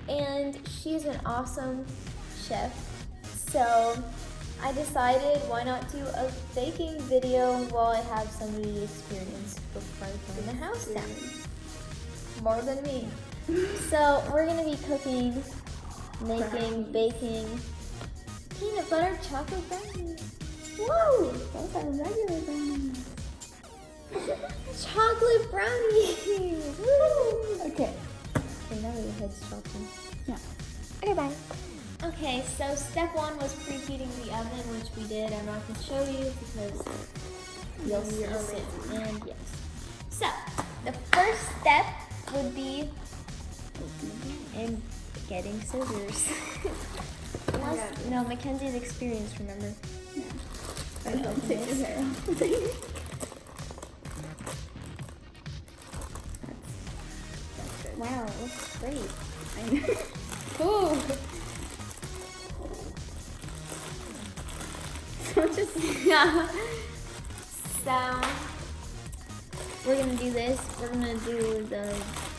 And she's an awesome chef. So I decided why not do a baking video while I have somebody experience before I burn the house down. More than me. So we're gonna be cooking, making, baking peanut butter chocolate brownies. Whoa! Those are regular brownies. Chocolate brownies! Woo! Okay. Okay, now your head's chopping. Yeah. Okay, bye. Okay, so step one was preheating the oven, which we did. I'm not going to show you because you'll see it. And yes. So, the first step would be in getting scissors. No, Mackenzie's experienced, remember? Yeah. I don't take your hair off. Wow, it looks great. I know. Ooh. Yeah. So we're gonna do this. We're gonna do the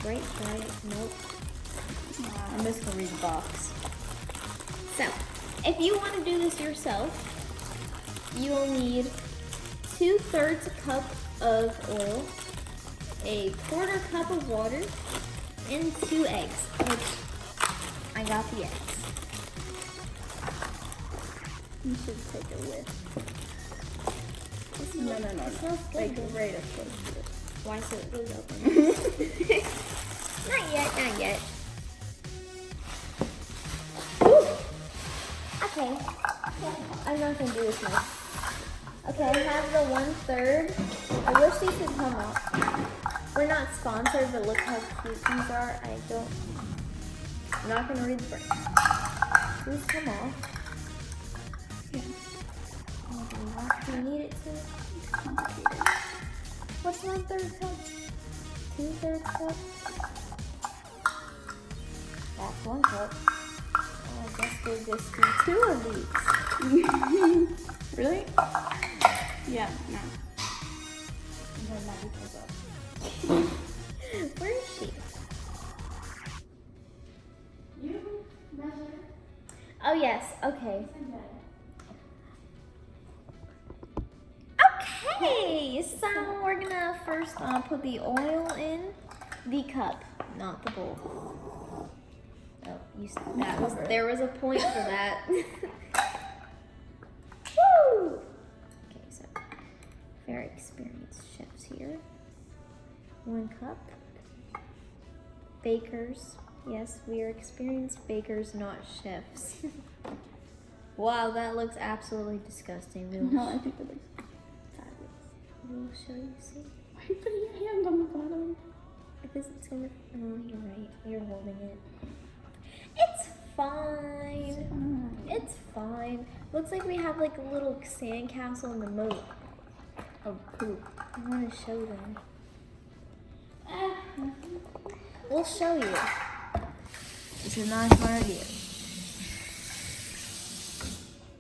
right, right? Nope. I'm just gonna read the box. So, if you want to do this yourself, you will need 2/3 cup of oil, a 1/4 cup of water, and 2 eggs, which I got the eggs. You should take a whiff. No. It smells Like good. right up close to it. Why so it goes open? Not yet, not yet. Woo. Okay. I'm not gonna do this much. Okay, I have the 1/3. I wish these would come out. We're not sponsored, but look how cute these are. I'm not gonna read the brand. These come off. Yeah. Do you need it to? It's complicated. What's 1/3 cup? 2/3 cup? That's 1 cup. Oh, I guess we'll just do 2 of these. Really? Yeah, no. Where is she? You measure. Oh yes, okay. Okay, so we're gonna first put the oil in the cup, not the bowl. Oh, you said that there was a point for that. Woo! Okay, so very experienced chefs here. 1 cup. Bakers. Yes, we are experienced bakers, not chefs. Wow, that looks absolutely disgusting. No, I think that looks fabulous. We'll show you, see? Why are you putting your hand on the bottom? Because it's gonna, oh, you're right. You're holding it. It's fine. It's fine. Looks like we have like a little sandcastle in the moat. Oh, poop. I want to show them. We'll show you. This is not a smart idea.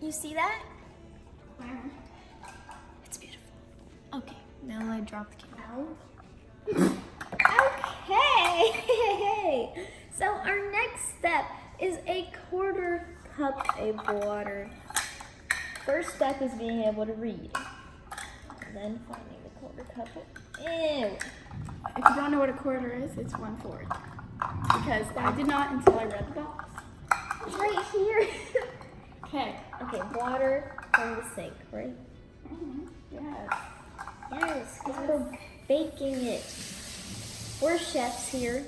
You see that? Wow. It's beautiful. Okay, now I drop the camera. Okay. So our next step is a 1/4 cup of water. First step is being able to read. And then finding the 1/4 cup of, ew. If you don't know what a 1/4 is, it's 1/4. Because I did not until I read the box. It's right here. Okay. Okay, water from the sink, right? Yes. Yes, because we're baking it. We're chefs here.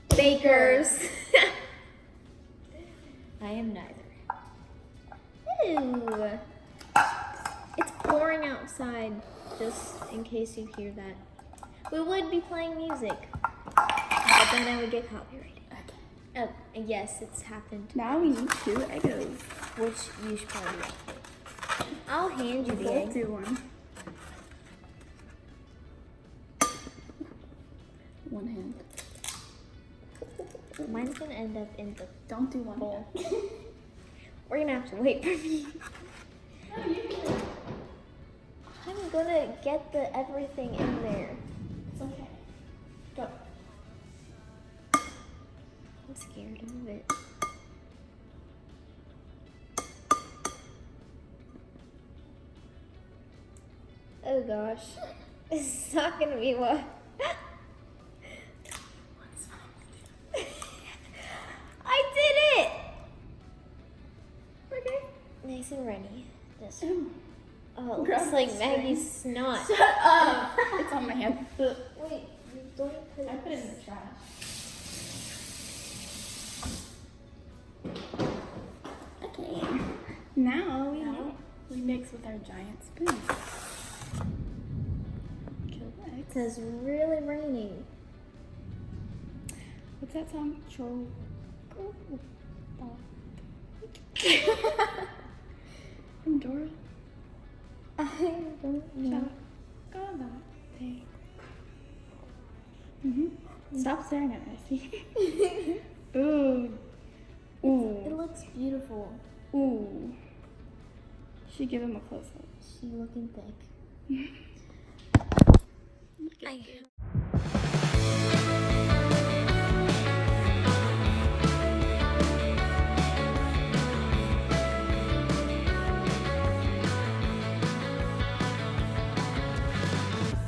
Bakers. I am neither. Ew. It's pouring outside, just in case you hear that. We would be playing music, but then I would get copyrighted. Okay. Oh, and yes, it's happened. Now we need 2 egos. Which you should probably do. I'll hand you the Both egg. do one. One hand. Mine's gonna end up in the Don't do one bowl. hand. We're gonna have to wait for me. I'm gonna get the everything in there. It's okay. Go. I'm scared of it. Oh gosh. This is not gonna be what. I did it! Okay. Nice and runny. Just, Ooh. oh, it Grab looks like the string. Maggie's snot. Shut up! It's on my hand. Wait, you don't put I put it in the trash. Okay. Now we mix with our giant spoon. Kill the eggs. It says really raining. What's that song? From Dora. I don't know. Stop staring at me. Ooh. Ooh. It looks beautiful. Ooh. Should give him a close up. She looking thick.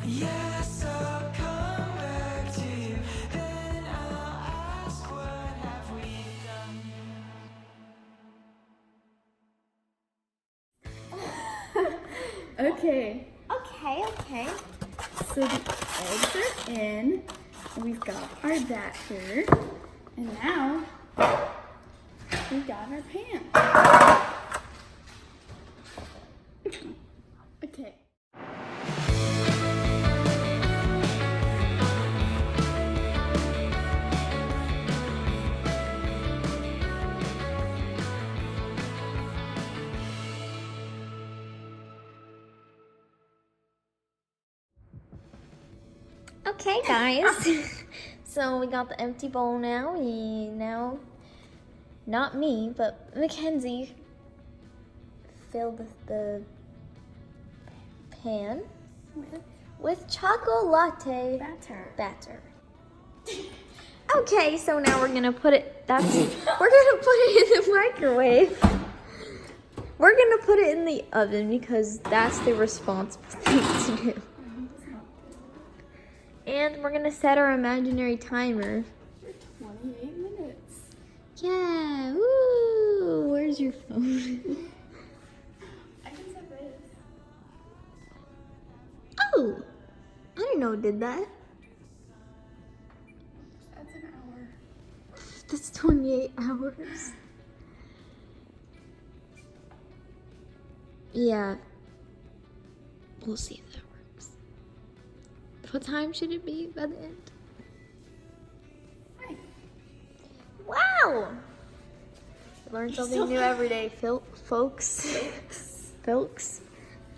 Yes, I'll come back to you. Then I'll ask, what have we done? Okay. Okay. So the eggs are in. And we've got our batter. And now we got our pan. Okay. Okay, guys. So we got the empty bowl now. Not me, but Mackenzie filled the pan with chocolate latte batter. Okay, so now we're gonna put it. We're gonna put it in the microwave. We're gonna put it in the oven because that's the responsible thing to do. And we're gonna set our imaginary timer. 28 minutes. Yeah, woo! Where's your phone? I can set this. Oh! I didn't know it did that. That's an hour. That's 28 hours. Yeah. We'll see if that works. What time should it be by the end? Wow! Learn something new every day, folks. Folks.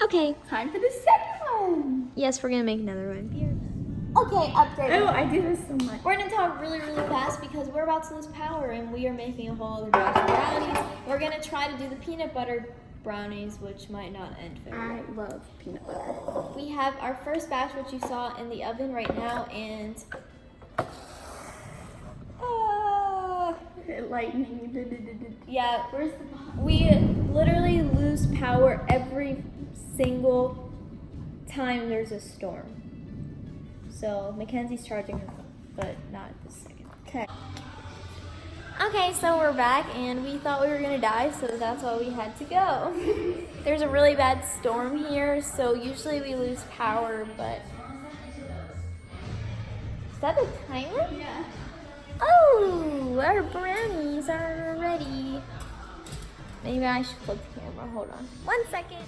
Okay. Time for the second one. Yes, we're gonna make another one. Okay, update. Oh, I do this so much. We're gonna talk really, really fast because we're about to lose power and we are making a whole other batch of brownies. We're gonna try to do the peanut butter brownies, which might not end very well. I love peanut butter. We have our first batch, which you saw in the oven right now, and Lightning. yeah, Where's the box? we literally lose power every single time there's a storm. So Mackenzie's charging her phone, but not this second. Okay. Okay, so we're back, and we thought we were gonna die, so that's why we had to go. There's a really bad storm here, so usually we lose power, but... Is that the timer? Yeah. Oh, our brownies are ready. Maybe I should flip the camera, hold on. 1 second.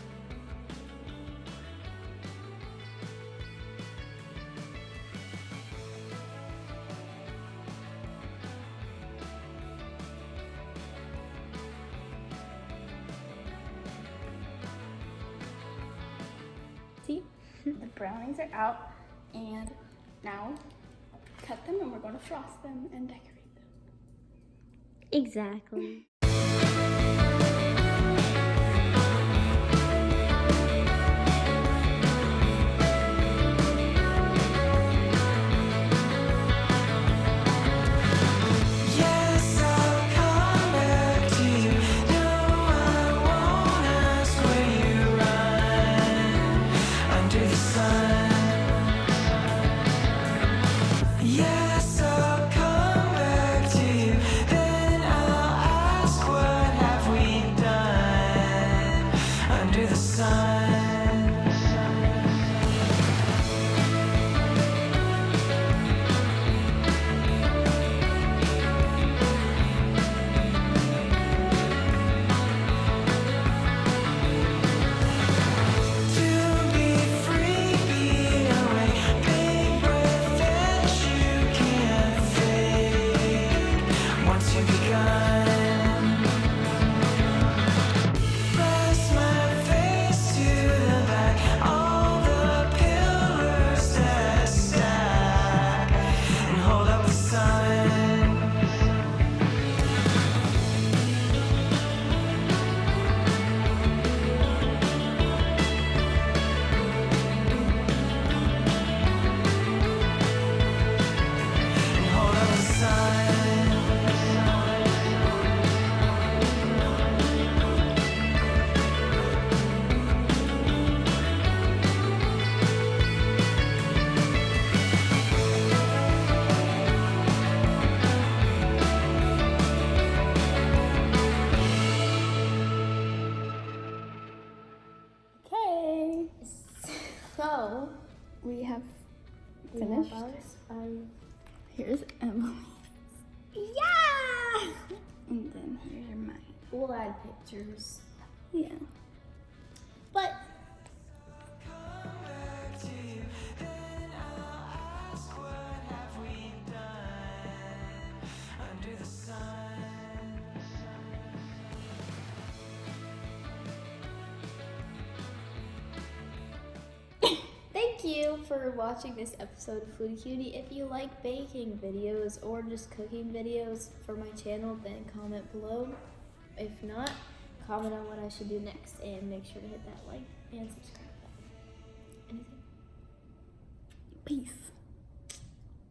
See? The brownies are out, and now cut them, and we're going to frost them and decorate them. Exactly. Yes, We have finished. ours. Here's Emily. Yeah! And then here's mine. We'll add pictures. Yeah. But come back to you, then I'll ask what have we done under the sun. thank you for watching this episode of Foodie Cutie. If you like baking videos or just cooking videos for my channel, then comment below. If not, comment on what I should do next, and make sure to hit that like and subscribe button. Anything? Peace.